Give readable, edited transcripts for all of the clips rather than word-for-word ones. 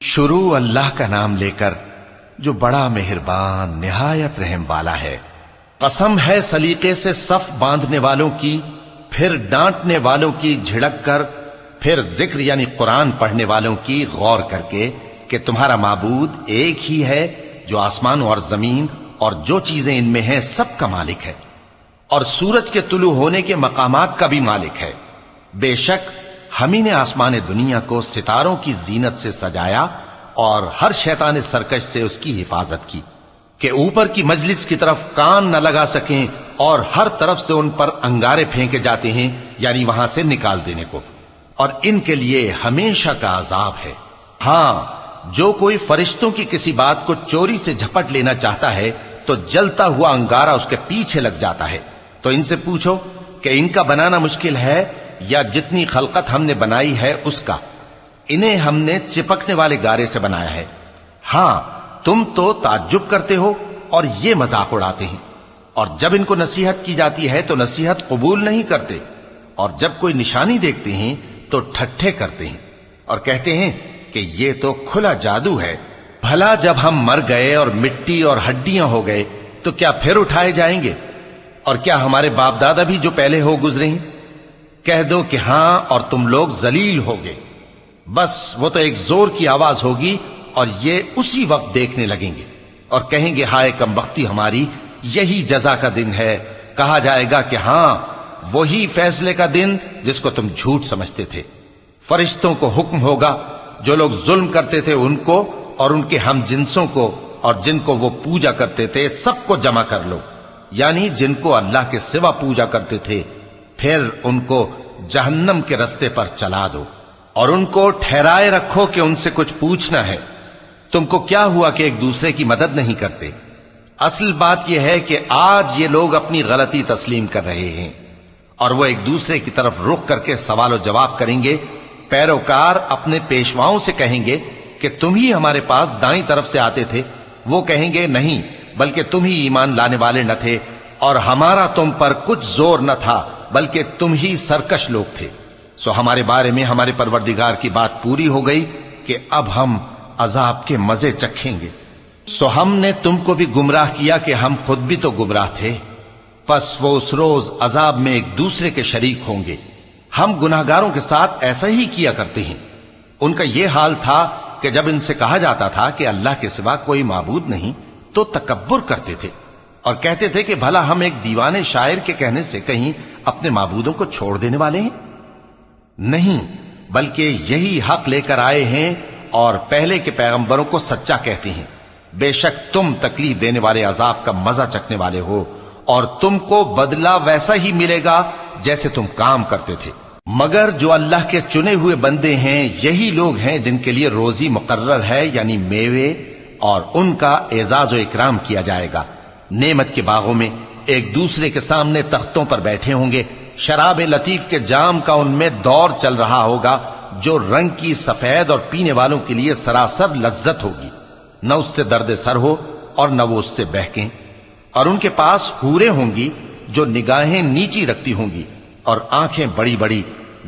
شروع اللہ کا نام لے کر جو بڑا مہربان نہایت رحم والا ہے۔ قسم ہے سلیقے سے صف باندھنے والوں کی، پھر ڈانٹنے والوں کی جھڑک کر، پھر ذکر یعنی قرآن پڑھنے والوں کی غور کر کے کہ تمہارا معبود ایک ہی ہے جو آسمان اور زمین اور جو چیزیں ان میں ہیں سب کا مالک ہے، اور سورج کے طلوع ہونے کے مقامات کا بھی مالک ہے۔ بے شک ہم ہی نے آسمان دنیا کو ستاروں کی زینت سے سجایا اور ہر شیطان سرکش سے اس کی حفاظت کی کہ اوپر کی مجلس کی طرف کان نہ لگا سکیں، اور ہر طرف سے ان پر انگارے پھینکے جاتے ہیں یعنی وہاں سے نکال دینے کو، اور ان کے لیے ہمیشہ کا عذاب ہے۔ ہاں، جو کوئی فرشتوں کی کسی بات کو چوری سے جھپٹ لینا چاہتا ہے تو جلتا ہوا انگارہ اس کے پیچھے لگ جاتا ہے۔ تو ان سے پوچھو کہ ان کا بنانا مشکل ہے یا جتنی خلقت ہم نے بنائی ہے اس کا؟ انہیں ہم نے چپکنے والے گارے سے بنایا ہے۔ ہاں، تم تو تعجب کرتے ہو اور یہ مذاق اڑاتے ہیں، اور جب ان کو نصیحت کی جاتی ہے تو نصیحت قبول نہیں کرتے، اور جب کوئی نشانی دیکھتے ہیں تو ٹھٹھے کرتے ہیں اور کہتے ہیں کہ یہ تو کھلا جادو ہے۔ بھلا جب ہم مر گئے اور مٹی اور ہڈیاں ہو گئے تو کیا پھر اٹھائے جائیں گے؟ اور کیا ہمارے باپ دادا بھی جو پہلے ہو گزرے ہیں؟ کہہ دو کہ ہاں، اور تم لوگ ذلیل ہوگے۔ بس وہ تو ایک زور کی آواز ہوگی اور یہ اسی وقت دیکھنے لگیں گے اور کہیں گے ہائے کم بختی ہماری، یہی جزا کا دن ہے۔ کہا جائے گا کہ ہاں، وہی فیصلے کا دن جس کو تم جھوٹ سمجھتے تھے۔ فرشتوں کو حکم ہوگا جو لوگ ظلم کرتے تھے ان کو اور ان کے ہم جنسوں کو اور جن کو وہ پوجا کرتے تھے سب کو جمع کر لو، یعنی جن کو اللہ کے سوا پوجا کرتے تھے، پھر ان کو جہنم کے رستے پر چلا دو اور ان کو ٹھہرائے رکھو کہ ان سے کچھ پوچھنا ہے۔ تم کو کیا ہوا کہ ایک دوسرے کی مدد نہیں کرتے؟ اصل بات یہ ہے کہ آج یہ لوگ اپنی غلطی تسلیم کر رہے ہیں اور وہ ایک دوسرے کی طرف رخ کر کے سوال و جواب کریں گے۔ پیروکار اپنے پیشواؤں سے کہیں گے کہ تم ہی ہمارے پاس دائیں طرف سے آتے تھے۔ وہ کہیں گے نہیں، بلکہ تم ہی ایمان لانے والے نہ تھے، اور ہمارا تم پر کچھ زور نہ تھا، بلکہ تم ہی سرکش لوگ تھے۔ سو ہمارے بارے میں ہمارے پروردگار کی بات پوری ہو گئی کہ اب ہم عذاب کے مزے چکھیں گے۔ سو ہم نے تم کو بھی گمراہ کیا کہ ہم خود بھی تو گمراہ تھے، پس وہ اس روز عذاب میں ایک دوسرے کے شریک ہوں گے۔ ہم گناہگاروں کے ساتھ ایسا ہی کیا کرتے ہیں۔ ان کا یہ حال تھا کہ جب ان سے کہا جاتا تھا کہ اللہ کے سوا کوئی معبود نہیں تو تکبر کرتے تھے اور کہتے تھے کہ بھلا ہم ایک دیوانے شاعر کے کہنے سے کہیں اپنے معبودوں کو چھوڑ دینے والے ہیں؟ نہیں، بلکہ یہی حق لے کر آئے ہیں اور پہلے کے پیغمبروں کو سچا کہتے ہیں۔ بے شک تم تکلیف دینے والے عذاب کا مزہ چکھنے والے ہو، اور تم کو بدلہ ویسا ہی ملے گا جیسے تم کام کرتے تھے۔ مگر جو اللہ کے چنے ہوئے بندے ہیں یہی لوگ ہیں جن کے لیے روزی مقرر ہے، یعنی میوے، اور ان کا اعزاز و اکرام کیا جائے گا۔ نعمت کے باغوں میں ایک دوسرے کے سامنے تختوں پر بیٹھے ہوں گے، شراب لطیف کے جام کا ان میں دور چل رہا ہوگا جو رنگ کی سفید اور پینے والوں کے لیے سراسر لذت ہوگی، نہ اس سے درد سر ہو اور نہ وہ اس سے بہکیں۔ اور ان کے پاس حوریں ہوں گی جو نگاہیں نیچی رکھتی ہوں گی اور آنکھیں بڑی بڑی،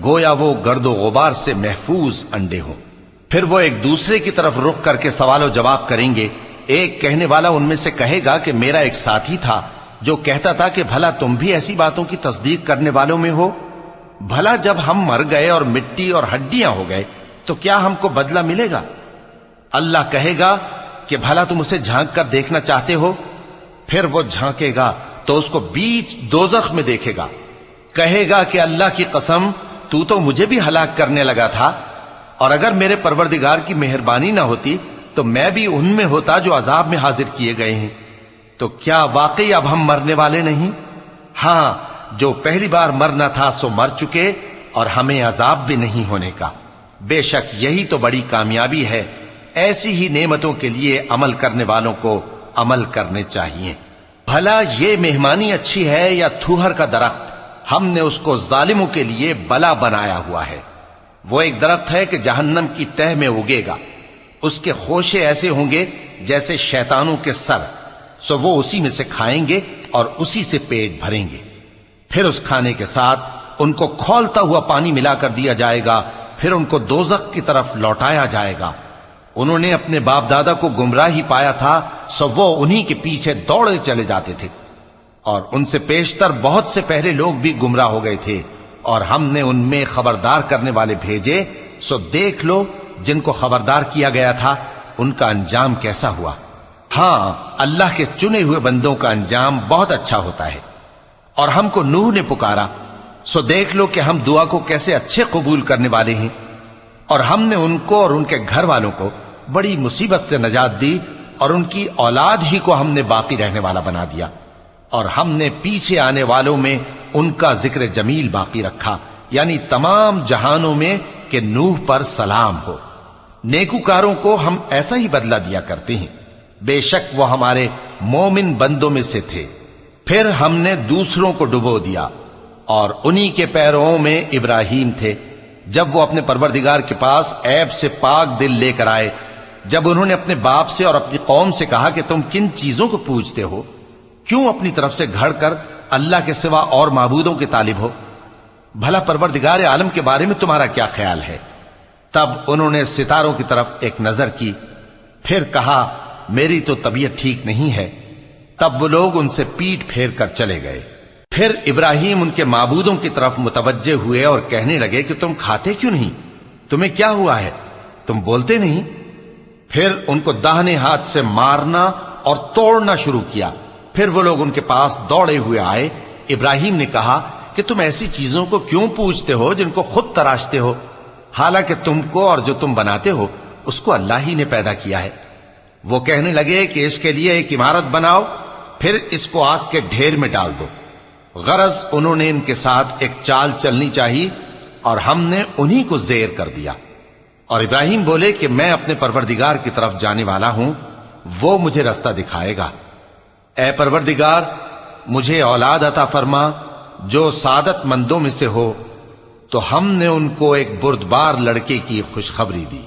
گویا وہ گرد و غبار سے محفوظ انڈے ہوں۔ پھر وہ ایک دوسرے کی طرف رخ کر کے سوال و جواب کریں گے۔ ایک کہنے والا ان میں سے کہے گا کہ میرا ایک ساتھی تھا جو کہتا تھا کہ بھلا تم بھی ایسی باتوں کی تصدیق کرنے والوں میں ہو؟ بھلا جب ہم مر گئے اور مٹی اور ہڈیاں ہو گئے تو کیا ہم کو بدلہ ملے گا؟ اللہ کہے گا کہ بھلا تم اسے جھانک کر دیکھنا چاہتے ہو؟ پھر وہ جھانکے گا تو اس کو بیچ دوزخ میں دیکھے گا، کہے گا کہ اللہ کی قسم تو مجھے بھی ہلاک کرنے لگا تھا، اور اگر میرے پروردگار کی مہربانی نہ ہوتی تو میں بھی ان میں ہوتا جو عذاب میں حاضر کیے گئے ہیں۔ تو کیا واقعی اب ہم مرنے والے نہیں؟ ہاں، جو پہلی بار مرنا تھا سو مر چکے، اور ہمیں عذاب بھی نہیں ہونے کا۔ بے شک یہی تو بڑی کامیابی ہے۔ ایسی ہی نعمتوں کے لیے عمل کرنے والوں کو عمل کرنے چاہیے۔ بھلا یہ مہمانی اچھی ہے یا تھوہر کا درخت؟ ہم نے اس کو ظالموں کے لیے بلا بنایا ہوا ہے۔ وہ ایک درخت ہے کہ جہنم کی تہ میں اگے گا، اس کے خوشے ایسے ہوں گے جیسے شیطانوں کے سر، سو وہ اسی میں سے کھائیں گے اور اسی سے پیٹ بھریں گے۔ پھر اس کھانے کے ساتھ ان کو کھولتا ہوا پانی ملا کر دیا جائے گا، پھر ان کو دوزخ کی طرف لوٹایا جائے گا۔ انہوں نے اپنے باپ دادا کو گمراہ ہی پایا تھا، سو وہ انہی کے پیچھے دوڑے چلے جاتے تھے، اور ان سے پیشتر بہت سے پہلے لوگ بھی گمراہ ہو گئے تھے، اور ہم نے ان میں خبردار کرنے والے بھیجے، سو دیکھ لو جن کو خبردار کیا گیا تھا ان کا انجام کیسا ہوا۔ ہاں، اللہ کے چنے ہوئے بندوں کا انجام بہت اچھا ہوتا ہے۔ اور ہم کو نوح نے پکارا، سو دیکھ لو کہ ہم دعا کو کیسے اچھے قبول کرنے والے ہیں، اور ہم نے ان کو اور ان کے گھر والوں کو بڑی مصیبت سے نجات دی، اور ان کی اولاد ہی کو ہم نے باقی رہنے والا بنا دیا، اور ہم نے پیچھے آنے والوں میں ان کا ذکر جمیل باقی رکھا، یعنی تمام جہانوں میں کہ نوح پر سلام ہو۔ نیکوکاروں کو ہم ایسا ہی بدلہ دیا کرتے ہیں، بے شک وہ ہمارے مومن بندوں میں سے تھے۔ پھر ہم نے دوسروں کو ڈبو دیا، اور انہی کے پیروں میں ابراہیم تھے، جب وہ اپنے پروردگار کے پاس عیب سے پاک دل لے کر آئے، جب انہوں نے اپنے باپ سے اور اپنی قوم سے کہا کہ تم کن چیزوں کو پوجتے ہو، کیوں اپنی طرف سے گھڑ کر اللہ کے سوا اور معبودوں کے طالب ہو؟ بھلا پروردگار عالم کے بارے میں تمہارا کیا خیال ہے؟ تب انہوں نے ستاروں کی طرف ایک نظر کی، پھر کہا میری تو طبیعت ٹھیک نہیں ہے۔ تب وہ لوگ ان سے پیٹ پھیر کر چلے گئے۔ پھر ابراہیم ان کے معبودوں کی طرف متوجہ ہوئے اور کہنے لگے کہ تم کھاتے کیوں نہیں؟ تمہیں کیا ہوا ہے؟ تم بولتے نہیں؟ پھر ان کو داہنے ہاتھ سے مارنا اور توڑنا شروع کیا۔ پھر وہ لوگ ان کے پاس دوڑے ہوئے آئے۔ ابراہیم نے کہا کہ تم ایسی چیزوں کو کیوں پوجتے ہو جن کو خود تراشتے ہو، حالانکہ تم کو اور جو تم بناتے ہو اس کو اللہ ہی نے پیدا کیا ہے۔ وہ کہنے لگے کہ اس کے لیے ایک عمارت بناؤ، پھر اس کو آگ کے ڈھیر میں ڈال دو۔ غرض انہوں نے ان کے ساتھ ایک چال چلنی چاہی، اور ہم نے انہی کو زیر کر دیا۔ اور ابراہیم بولے کہ میں اپنے پروردگار کی طرف جانے والا ہوں، وہ مجھے رستہ دکھائے گا۔ اے پروردگار، مجھے اولاد عطا فرما جو سعادت مندوں میں سے ہو۔ تو ہم نے ان کو ایک بردبار لڑکے کی خوشخبری دی۔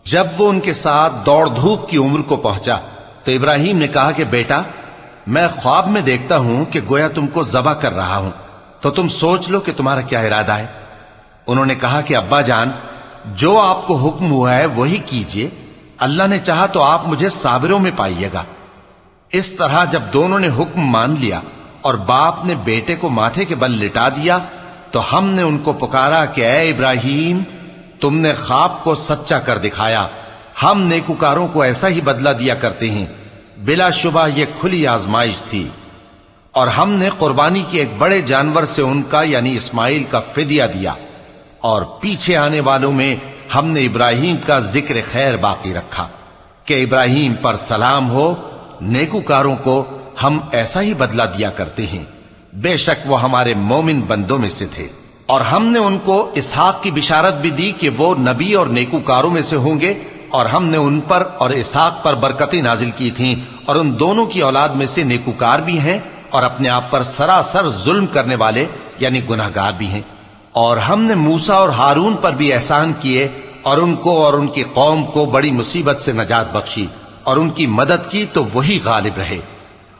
جب وہ ان کے ساتھ دوڑ دھوپ کی عمر کو پہنچا تو ابراہیم نے کہا کہ بیٹا، میں خواب میں دیکھتا ہوں کہ گویا تم کو ذبح کر رہا ہوں، تو تم سوچ لو کہ تمہارا کیا ارادہ ہے۔ انہوں نے کہا کہ ابا جان، جو آپ کو حکم ہوا ہے وہی کیجئے، اللہ نے چاہا تو آپ مجھے صابروں میں پائیے گا۔ اس طرح جب دونوں نے حکم مان لیا اور باپ نے بیٹے کو ماتھے کے بل لٹا دیا، تو ہم نے ان کو پکارا کہ اے ابراہیم، تم نے خواب کو سچا کر دکھایا، ہم نیکوکاروں کو ایسا ہی بدلہ دیا کرتے ہیں۔ بلا شبہ یہ کھلی آزمائش تھی، اور ہم نے قربانی کی ایک بڑے جانور سے ان کا یعنی اسماعیل کا فدیہ دیا، اور پیچھے آنے والوں میں ہم نے ابراہیم کا ذکر خیر باقی رکھا کہ ابراہیم پر سلام ہو۔ نیکوکاروں کو ہم ایسا ہی بدلہ دیا کرتے ہیں، بے شک وہ ہمارے مومن بندوں میں سے تھے۔ اور ہم نے ان کو اسحاق کی بشارت بھی دی کہ وہ نبی اور نیکوکاروں میں سے ہوں گے، اور ہم نے ان پر اور اسحاق پر برکتیں نازل کی تھیں، اور ان دونوں کی اولاد میں سے نیکوکار بھی ہیں اور اپنے آپ پر سراسر ظلم کرنے والے یعنی گناہگار بھی ہیں۔ اور ہم نے موسیٰ اور ہارون پر بھی احسان کیے، اور ان کو اور ان کی قوم کو بڑی مصیبت سے نجات بخشی، اور ان کی مدد کی تو وہی غالب رہے۔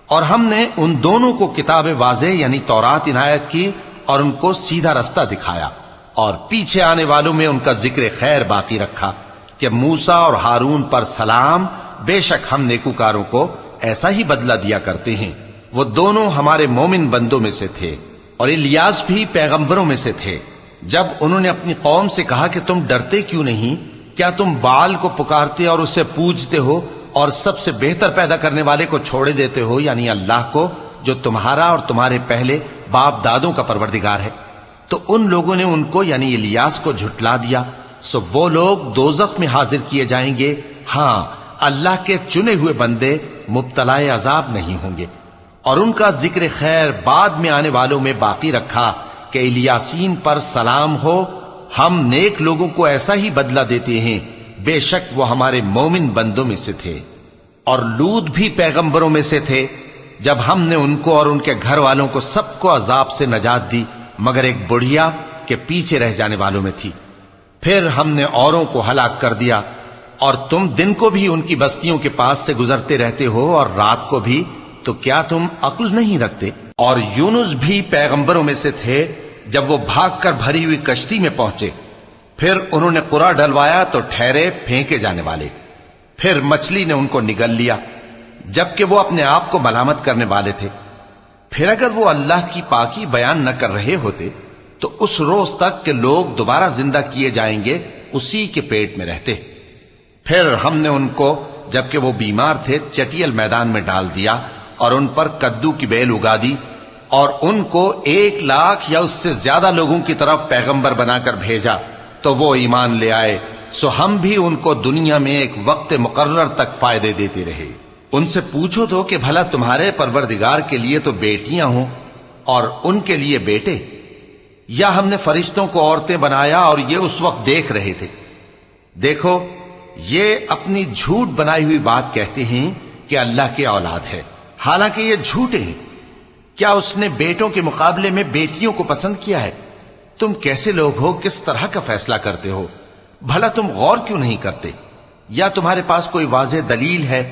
اور ہم نے ان دونوں کو کتاب واضح یعنی تورات عنایت کی، اور ان کو سیدھا رستہ دکھایا، اور پیچھے آنے والوں میں ان کا ذکر خیر باقی رکھا کہ موسیٰ اور ہارون پر سلام، بے شک ہم نیکوکاروں کو ایسا ہی بدلہ دیا کرتے ہیں۔ وہ دونوں ہمارے مومن بندوں میں سے تھے۔ اور الیاس بھی پیغمبروں میں سے تھے۔ جب انہوں نے اپنی قوم سے کہا کہ تم ڈرتے کیوں نہیں؟ کیا تم بال کو پکارتے اور اسے پوجتے ہو، اور سب سے بہتر پیدا کرنے والے کو چھوڑے دیتے ہو یعنی اللہ کو، جو تمہارا اور تمہارے پہلے باپ دادوں کا پروردگار ہے؟ تو ان لوگوں نے ان کو یعنی الیاس کو جھٹلا دیا، سو وہ لوگ دوزخ میں حاضر کیے جائیں گے۔ ہاں، اللہ کے چنے ہوئے بندے مبتلا عذاب نہیں ہوں گے۔ اور ان کا ذکر خیر بعد میں آنے والوں میں باقی رکھا کہ الیاسین پر سلام ہو۔ ہم نیک لوگوں کو ایسا ہی بدلہ دیتے ہیں، بے شک وہ ہمارے مومن بندوں میں سے تھے۔ اور لوط بھی پیغمبروں میں سے تھے۔ جب ہم نے ان کو اور ان کے گھر والوں کو سب کو عذاب سے نجات دی مگر ایک بڑھیا کہ پیچھے رہ جانے والوں میں تھی۔ پھر ہم نے اوروں کو ہلاک کر دیا، اور تم دن کو بھی ان کی بستیوں کے پاس سے گزرتے رہتے ہو اور رات کو بھی، تو کیا تم عقل نہیں رکھتے؟ اور یونس بھی پیغمبروں میں سے تھے۔ جب وہ بھاگ کر بھری ہوئی کشتی میں پہنچے، پھر انہوں نے قرا ڈلوایا تو ٹھہرے پھینکے جانے والے، پھر مچھلی نے ان کو نگل لیا جبکہ وہ اپنے آپ کو ملامت کرنے والے تھے۔ پھر اگر وہ اللہ کی پاکی بیان نہ کر رہے ہوتے تو اس روز تک کہ لوگ دوبارہ زندہ کیے جائیں گے اسی کے پیٹ میں رہتے۔ پھر ہم نے ان کو جبکہ وہ بیمار تھے چٹیل میدان میں ڈال دیا اور ان پر کدو کی بیل اگا دی، اور ان کو 1,00,000 یا اس سے زیادہ لوگوں کی طرف پیغمبر بنا کر بھیجا تو وہ ایمان لے آئے، سو ہم بھی ان کو دنیا میں ایک وقت مقرر تک فائدے دیتے رہے۔ ان سے پوچھو تو کہ بھلا تمہارے پروردگار کے لیے تو بیٹیاں ہوں اور ان کے لیے بیٹے، یا ہم نے فرشتوں کو عورتیں بنایا اور یہ اس وقت دیکھ رہے تھے؟ دیکھو، یہ اپنی جھوٹ بنائی ہوئی بات کہتے ہیں کہ اللہ کی اولاد ہے، حالانکہ یہ جھوٹے ہیں۔ کیا اس نے بیٹوں کے مقابلے میں بیٹیوں کو پسند کیا ہے؟ تم کیسے لوگ ہو، کس طرح کا فیصلہ کرتے ہو؟ بھلا تم غور کیوں نہیں کرتے؟ یا تمہارے پاس کوئی واضح دلیل ہے؟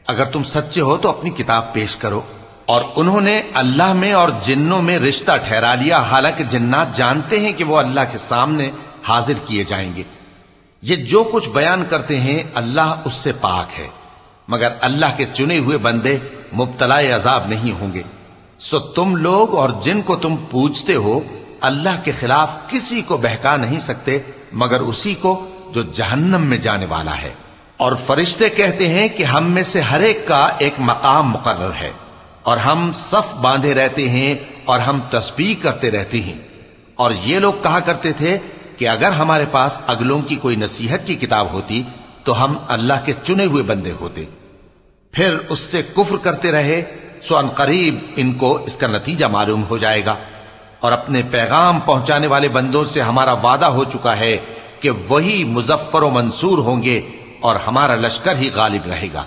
اگر تم سچے ہو تو اپنی کتاب پیش کرو۔ اور انہوں نے اللہ میں اور جنوں میں رشتہ ٹھہرا لیا، حالانکہ جنات جانتے ہیں کہ وہ اللہ کے سامنے حاضر کیے جائیں گے۔ یہ جو کچھ بیان کرتے ہیں اللہ اس سے پاک ہے، مگر اللہ کے چنے ہوئے بندے مبتلا عذاب نہیں ہوں گے۔ سو تم لوگ اور جن کو تم پوجتے ہو اللہ کے خلاف کسی کو بہکا نہیں سکتے مگر اسی کو جو جہنم میں جانے والا ہے۔ اور فرشتے کہتے ہیں کہ ہم میں سے ہر ایک کا ایک مقام مقرر ہے، اور ہم صف باندھے رہتے ہیں اور ہم تسبیح کرتے رہتے ہیں۔ اور یہ لوگ کہا کرتے تھے کہ اگر ہمارے پاس اگلوں کی کوئی نصیحت کی کتاب ہوتی تو ہم اللہ کے چنے ہوئے بندے ہوتے۔ پھر اس سے کفر کرتے رہے، سو ان قریب ان کو اس کا نتیجہ معلوم ہو جائے گا۔ اور اپنے پیغام پہنچانے والے بندوں سے ہمارا وعدہ ہو چکا ہے کہ وہی مظفر و منصور ہوں گے اور ہمارا لشکر ہی غالب رہے گا۔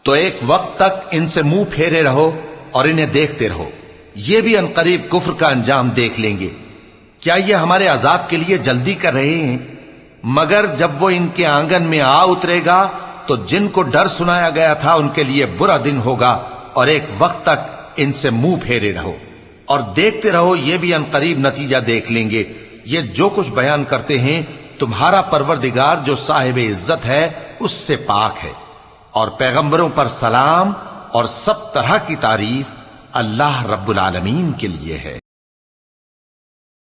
تو ایک وقت تک ان سے منہ پھیرے رہو اور انہیں دیکھتے رہو، یہ بھی ان قریب کفر کا انجام دیکھ لیں گے۔ کیا یہ ہمارے عذاب کے لیے جلدی کر رہے ہیں؟ مگر جب وہ ان کے آنگن میں آ اترے گا تو جن کو ڈر سنایا گیا تھا ان کے لیے برا دن ہوگا، اور ایک وقت تک ان سے منہ پھیرے رہو اور دیکھتے رہو، یہ بھی ان قریب نتیجہ دیکھ لیں گے۔ یہ جو کچھ بیان کرتے ہیں تمہارا پروردگار جو صاحب عزت ہے اس سے پاک ہے، اور پیغمبروں پر سلام اور سب طرح کی تعریف اللہ رب العالمین کے لیے ہے۔